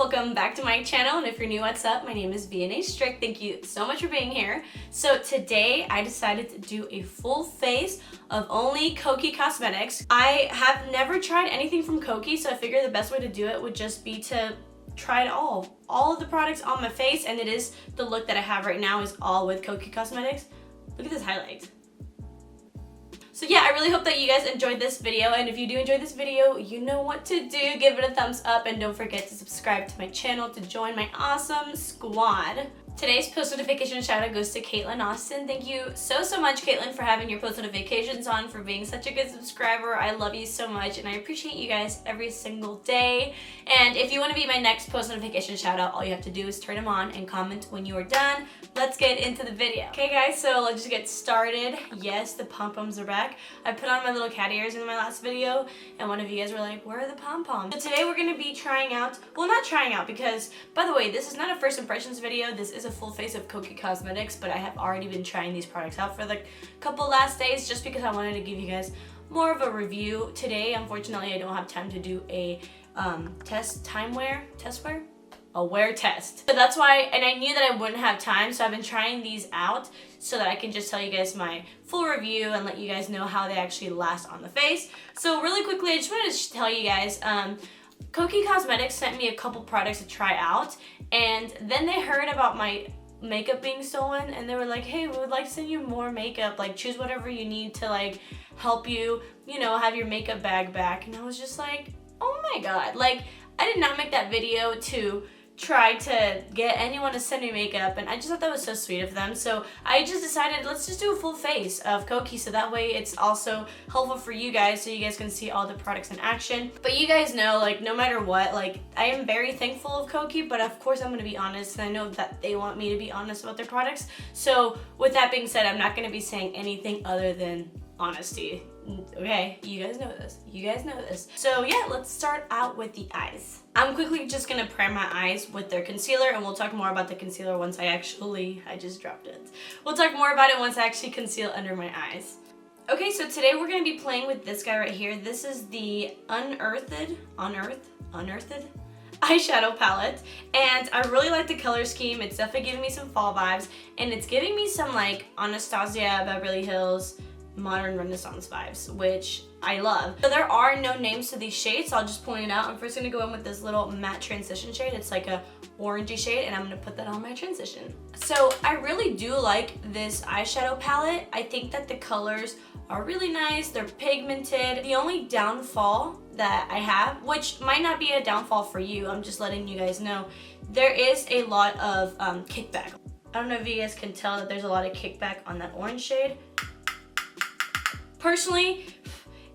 welcome back to my channel, and if you're new, what's up? My name is vianney.strick. Thank you so much for being here. So today I decided to do a full face of only Kokie cosmetics. I have never tried anything from Kokie, so I figured the best way to do it would just be to try it all of the products on my face, and it is the look that I have right now is all with Kokie cosmetics. Look at this highlight. So yeah, I really hope that you guys enjoyed this video, and if you do enjoy this video, you know what to do. Give it a thumbs up, and don't forget to subscribe to my channel to join my awesome squad. Today's post notification shout out goes to Caitlin Austin. Thank you so much, Caitlin, for having your post notifications on, for being such a good subscriber. I love you so much, and I appreciate you guys every single day. And if you want to be my next post notification shout out, all you have to do is turn them on and comment when you are done. Let's get into the video. Okay guys, so let's just get started. Yes, the pom-poms are back. I put on my little cat ears in my last video, and one of you guys were like, where are the pom-poms? So today we're going to be trying out, well, not trying out, because by the way, this is not a first impressions video. This is a full face of Kokie cosmetics, but I have already been trying these products out for the couple last days just because I wanted to give you guys more of a review. Today, unfortunately, I don't have time to do a wear test. So that's why, and I knew that I wouldn't have time, so I've been trying these out so that I can just tell you guys my full review and let you guys know how they actually last on the face. So really quickly, I just wanted to tell you guys, Kokie Cosmetics sent me a couple products to try out, and then they heard about my makeup being stolen, and they were like, hey, we would like to send you more makeup, like choose whatever you need to like help you, you know, have your makeup bag back. And I was just like, oh my god, like I did not make that video to try to get anyone to send me makeup, and I just thought that was so sweet of them. So I just decided, let's just do a full face of Kokie, so that way it's also helpful for you guys, so you guys can see all the products in action. But you guys know, like, no matter what, like, I am very thankful of Kokie, but of course I'm gonna be honest, and I know that they want me to be honest about their products. So with that being said, I'm not gonna be saying anything other than honesty. Okay, you guys know this. You guys know this. So yeah, let's start out with the eyes. I'm quickly just gonna prime my eyes with their concealer, and we'll talk more about the concealer once I just dropped it. We'll talk more about it once I actually conceal under my eyes. Okay, so today we're gonna be playing with this guy right here. This is the Unearthed eyeshadow palette, and I really like the color scheme. It's definitely giving me some fall vibes, and it's giving me some like Anastasia, Beverly Hills, modern renaissance vibes, which I love. So there are no names to these shades, so I'll just point it out. I'm first gonna go in with this little matte transition shade. It's like a orangey shade, and I'm gonna put that on my transition. So I really do like this eyeshadow palette. I think that the colors are really nice. They're pigmented. The only downfall that I have, which might not be a downfall for you, I'm just letting you guys know, there is a lot of kickback. I don't know if you guys can tell that there's a lot of kickback on that orange shade. Personally,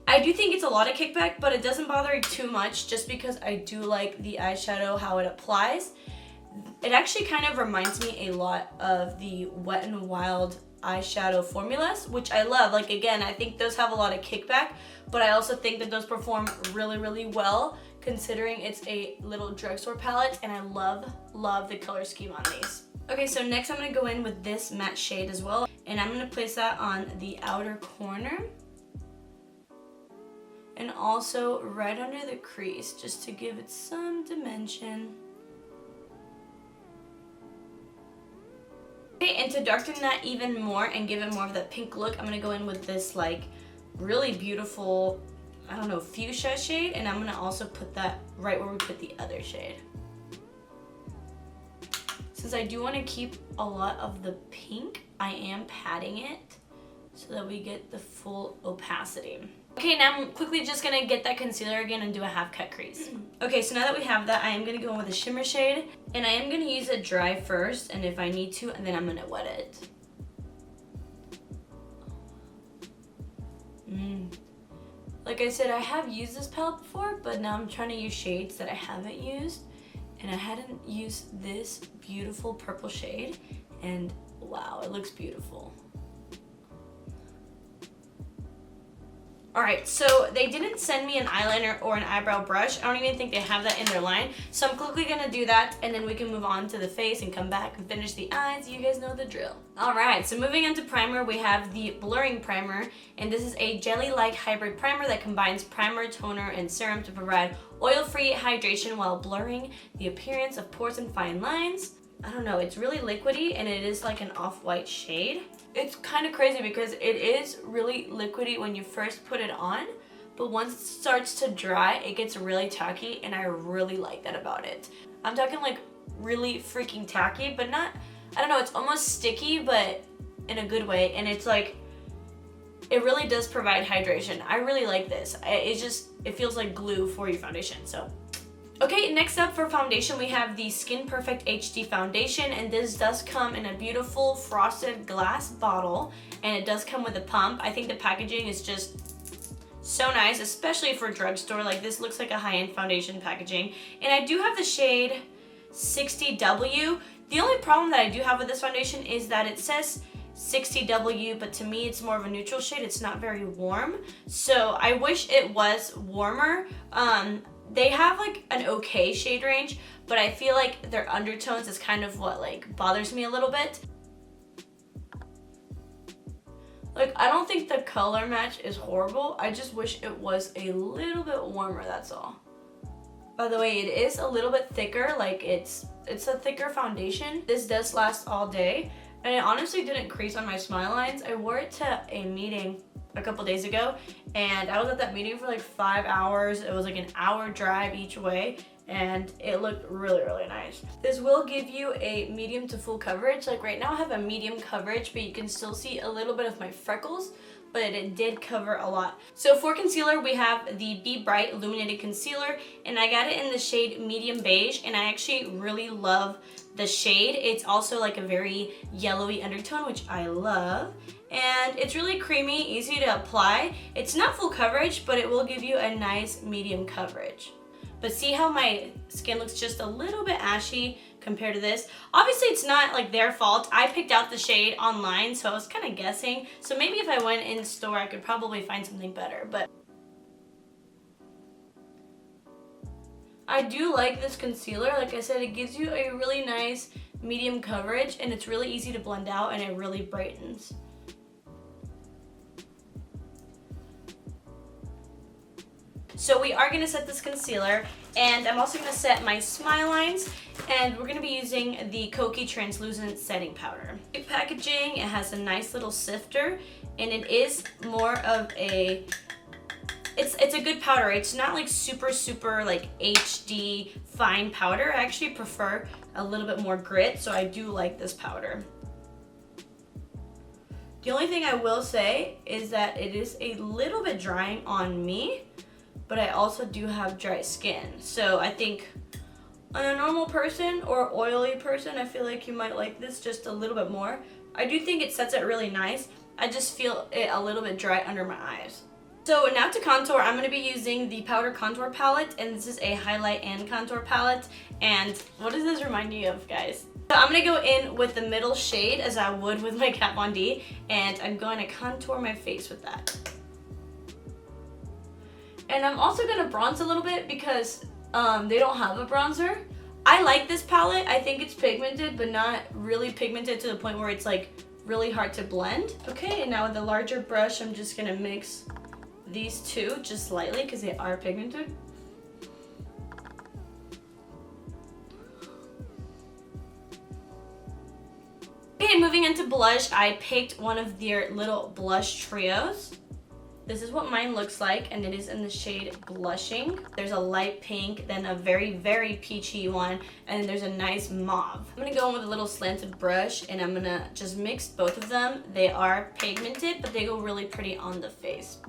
I do think it's a lot of kickback, but it doesn't bother me too much just because I do like the eyeshadow, how it applies. It actually kind of reminds me a lot of the Wet n Wild eyeshadow formulas, which I love. Like, again, I think those have a lot of kickback, but I also think that those perform really well considering it's a little drugstore palette, and I love the color scheme on these. Okay, so next I'm gonna go in with this matte shade as well, and I'm gonna place that on the outer corner and also right under the crease, just to give it some dimension. Okay, and to darken that even more and give it more of that pink look, I'm gonna go in with this like really beautiful, I don't know, fuchsia shade, and I'm gonna also put that right where we put the other shade. Since I do want to keep a lot of the pink, I am patting it so that we get the full opacity. Okay, now I'm quickly just going to get that concealer again and do a half cut crease. Okay, so now that we have that, I am going to go in with a shimmer shade, and I am going to use it dry first, and if I need to, and then I'm going to wet it. Like I said, I have used this palette before, but now I'm trying to use shades that I haven't used. And I hadn't used this beautiful purple shade, and wow, it looks beautiful. Alright, so they didn't send me an eyeliner or an eyebrow brush. I don't even think they have that in their line. So I'm quickly gonna do that, and then we can move on to the face and come back and finish the eyes. You guys know the drill. Alright, so moving on to primer, we have the Blurring Primer, and this is a jelly-like hybrid primer that combines primer, toner, and serum to provide oil-free hydration while blurring the appearance of pores and fine lines. I don't know, it's really liquidy, and it is like an off-white shade. It's kind of crazy because it is really liquidy when you first put it on, but once it starts to dry, it gets really tacky, and I really like that about it. I'm talking like really freaking tacky, but not, I don't know, it's almost sticky, but in a good way, and it's like, it really does provide hydration. I really like this. It feels like glue for your foundation, so. Okay, next up for foundation, we have the Skin Perfect HD Foundation, and this does come in a beautiful frosted glass bottle, and it does come with a pump. I think the packaging is just so nice, especially for drugstore. Like, this looks like a high-end foundation packaging, and I do have the shade 60W. The only problem that I do have with this foundation is that it says 60W, but to me it's more of a neutral shade. It's not very warm, so I wish it was warmer. They have like an okay shade range, but I feel like their undertones is kind of what like bothers me a little bit. Like, I don't think the color match is horrible. I just wish it was a little bit warmer, that's all. By the way, it is a little bit thicker, like it's a thicker foundation. This does last all day, and it honestly didn't crease on my smile lines. I wore it to a meeting a couple days ago, and I was at that meeting for like 5 hours. It was like an hour drive each way, and it looked really, really nice. This will give you a medium to full coverage. Like right now I have a medium coverage, but you can still see a little bit of my freckles, but it did cover a lot. So for concealer, we have the Be Bright Illuminated Concealer, and I got it in the shade Medium Beige, and I actually really love the shade. It's also like a very yellowy undertone, which I love. And it's really creamy, easy to apply. It's not full coverage, but it will give you a nice medium coverage. But see how my skin looks just a little bit ashy compared to this? Obviously, it's not like their fault. I picked out the shade online, so I was kind of guessing. So maybe if I went in store, I could probably find something better. But I do like this concealer. Like I said, it gives you a really nice medium coverage, and it's really easy to blend out, and it really brightens. So we are gonna set this concealer, and I'm also gonna set my smile lines, and we're gonna be using the Kokie Translucent Setting Powder. The packaging, it has a nice little sifter, and it is more of a, it's a good powder. It's not like super like HD fine powder. I actually prefer a little bit more grit, so I do like this powder. The only thing I will say is that it is a little bit drying on me, but I also do have dry skin. So I think on a normal person or oily person, I feel like you might like this just a little bit more. I do think it sets it really nice. I just feel it a little bit dry under my eyes. So now to contour, I'm gonna be using the Powder Contour Palette, and this is a highlight and contour palette. And what does this remind you of, guys? So I'm gonna go in with the middle shade as I would with my Kat Von D, and I'm going to contour my face with that. And I'm also gonna bronze a little bit because they don't have a bronzer. I like this palette. I think it's pigmented, but not really pigmented to the point where it's like really hard to blend. Okay, and now with the larger brush, I'm just gonna mix these two just slightly because they are pigmented. Okay, moving into blush, I picked one of their little blush trios. This is what mine looks like, and it is in the shade Blushing. There's a light pink, then a very peachy one, and then there's a nice mauve. I'm gonna go in with a little slanted brush, and I'm gonna just mix both of them. They are pigmented, but they go really pretty on the face.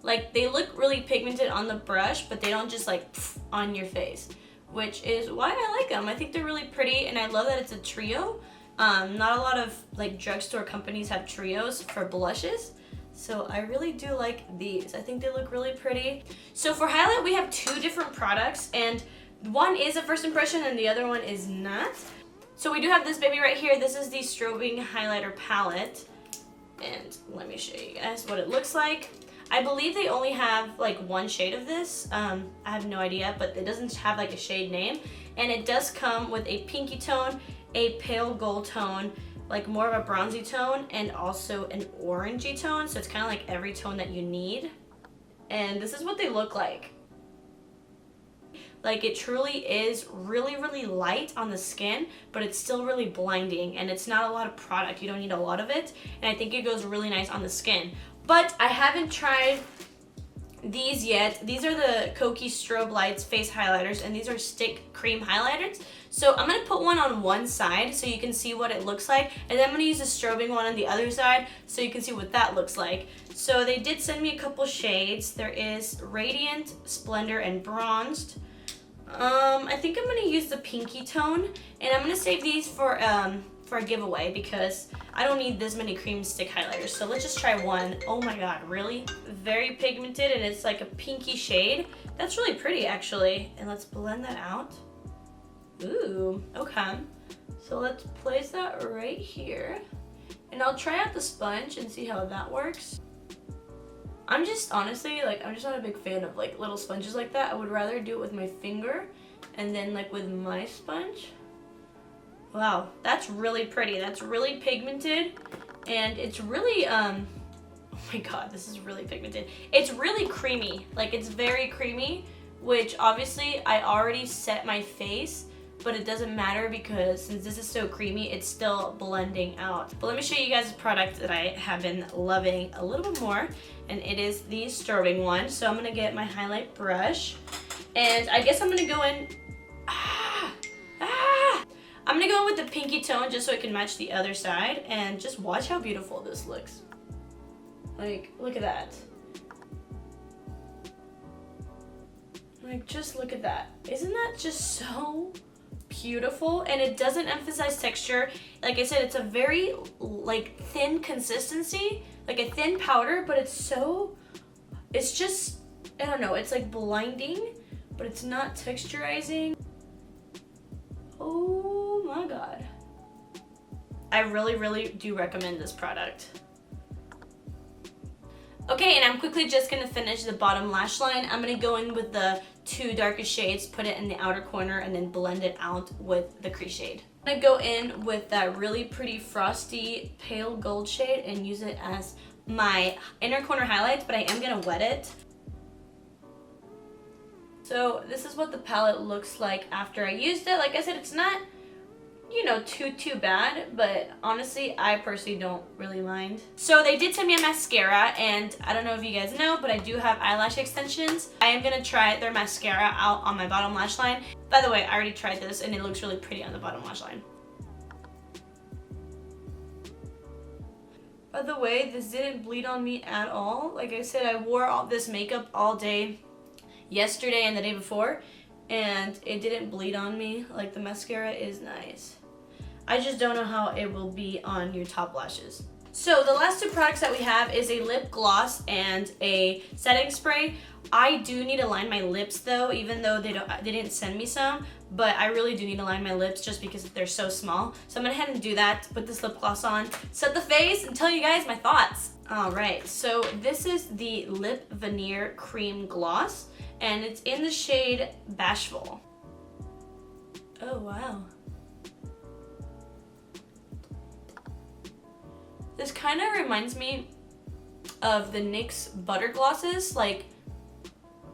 Like, they look really pigmented on the brush, but they don't just like on your face, which is why I like them. I think they're really pretty, and I love that it's a trio. Not a lot of like drugstore companies have trios for blushes. So I really do like these. I think they look really pretty. So for highlight, we have two different products, and one is a first impression and the other one is not. So we do have this baby right here. This is the Strobing Highlighter Palette. And let me show you guys what it looks like. I believe they only have like one shade of this. I have no idea, but it doesn't have like a shade name. And it does come with a pinky tone, a pale gold tone, like more of a bronzy tone, and also an orangey tone. So it's kind of like every tone that you need. And this is what they look like. Like, it truly is really, really light on the skin, but it's still really blinding, and it's not a lot of product. You don't need a lot of it, and I think it goes really nice on the skin. But I haven't tried these yet. These are the Kokie Strobe Lights face highlighters, and these are stick cream highlighters. So I'm gonna put one on one side so you can see what it looks like, and then I'm gonna use a strobing one on the other side so you can see what that looks like. So they did send me a couple shades. There is Radiant, Splendor, and Bronzed. I think I'm gonna use the pinky tone, and I'm gonna save these for a giveaway because I don't need this many cream stick highlighters. So let's just try one. Oh my god, really? Very pigmented, and it's like a pinky shade. That's really pretty, actually. And let's blend that out. Ooh, okay. So let's place that right here, and I'll try out the sponge and see how that works. I'm just honestly, like, I'm just not a big fan of like little sponges like that. I would rather do it with my finger and then like with my sponge. Wow, that's really pretty. That's really pigmented, and it's really, oh my god, this is really pigmented. It's really creamy, like it's very creamy, which obviously I already set my face, but it doesn't matter because since this is so creamy, it's still blending out. But let me show you guys a product that I have been loving a little bit more, and it is the strobing one. So I'm gonna get my highlight brush, and I guess I'm gonna go in, I'm gonna go in with the pinky tone just so it can match the other side, and just watch how beautiful this looks. Like, look at that. Like, just look at that. Isn't that just so beautiful? And it doesn't emphasize texture. Like I said, it's a very like thin consistency, like a thin powder, but it's just, I don't know, it's like blinding, but it's not texturizing. Oh my god. I really, really do recommend this product. Okay, and I'm quickly just gonna finish the bottom lash line. I'm gonna go in with the two darkest shades, put it in the outer corner, and then blend it out with the crease shade. I'm gonna go in with that really pretty frosty pale gold shade and use it as my inner corner highlights, but I am gonna wet it. So this is what the palette looks like after I used it. Like I said, it's not, you know, too bad, but honestly, I personally don't really mind. So they did send me a mascara, and I don't know if you guys know, but I do have eyelash extensions. I am gonna try their mascara out on my bottom lash line. By the way, I already tried this, and it looks really pretty on the bottom lash line. By the way, this didn't bleed on me at all. Like I said, I wore all this makeup all day yesterday and the day before, and it didn't bleed on me. Like, the mascara is nice. I just don't know how it will be on your top lashes. So the last two products that we have is a lip gloss and a setting spray. I do need to line my lips though, even though they didn't send me some, but I really do need to line my lips just because they're so small. So I'm gonna head and do that, put this lip gloss on, set the face, and tell you guys my thoughts. All right, so this is the Lip Veneer Cream Gloss, and it's in the shade Bashful. Oh, wow. This kind of reminds me of the NYX Butter Glosses, like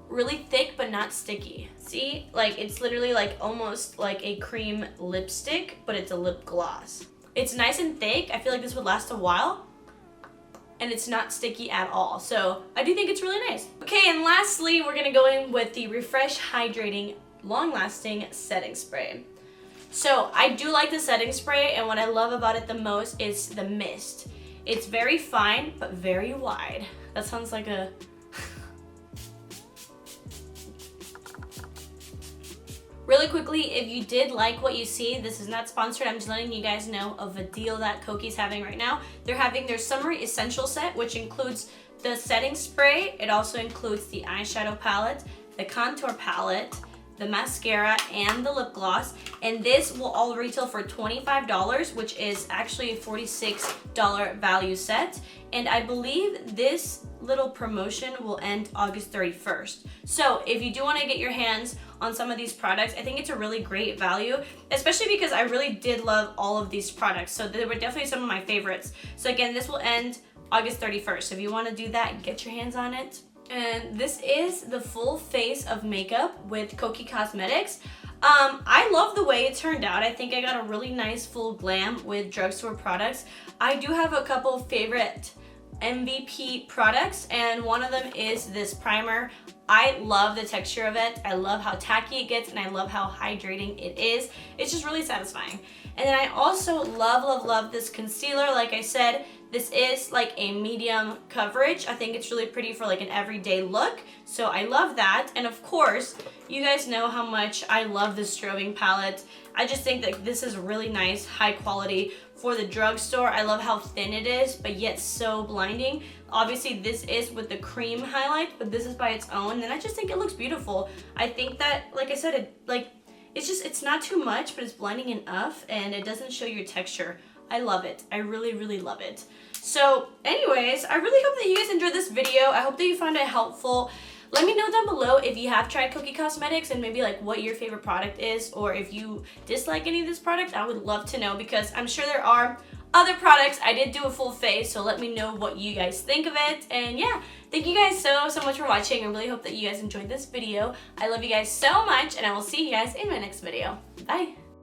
really thick but not sticky. See, like it's literally like almost like a cream lipstick, but it's a lip gloss. It's nice and thick. I feel like this would last a while, and it's not sticky at all. So I do think it's really nice. Okay, and lastly, we're gonna go in with the Refresh Hydrating Long-Lasting Setting Spray. So I do like the setting spray, and what I love about it the most is the mist. It's very fine, but very wide. That sounds like a... Really quickly, if you did like what you see, this is not sponsored, I'm just letting you guys know of a deal that Kokie's having right now. They're having their Summer Essential Set, which includes the setting spray. It also includes the eyeshadow palette, the contour palette, the mascara, and the lip gloss. And this will all retail for $25, which is actually a $46 value set. And I believe this little promotion will end August 31st. So if you do want to get your hands on some of these products, I think it's a really great value, especially because I really did love all of these products. So they were definitely some of my favorites. So again, this will end August 31st. So if you want to do that, get your hands on it. And this is the full face of makeup with Kokie Cosmetics. I love the way it turned out. I think I got a really nice full glam with drugstore products. I do have a couple favorite MVP products, and one of them is this primer. I love the texture of it. I love how tacky it gets, and I love how hydrating it is. It's just really satisfying. And then I also love this concealer. Like I said, this is like a medium coverage. I think it's really pretty for like an everyday look. So I love that. And of course, you guys know how much I love the Strobing Palette. I just think that this is really nice, high quality for the drugstore. I love how thin it is, but yet so blinding. Obviously, this is with the cream highlight, but this is by its own, and I just think it looks beautiful. I think that, like I said, it's not too much, but it's blinding enough, and it doesn't show your texture. I love it. I really love it. So anyways, I really hope that you guys enjoyed this video. I hope that you found it helpful. Let me know down below if you have tried Kokie Cosmetics and maybe like what your favorite product is, or if you dislike any of this product. I would love to know, because I'm sure there are other products. I did do a full face, so let me know what you guys think of it. And yeah, thank you guys so much for watching. I really hope that you guys enjoyed this video. I love you guys so much, and I will see you guys in my next video. Bye.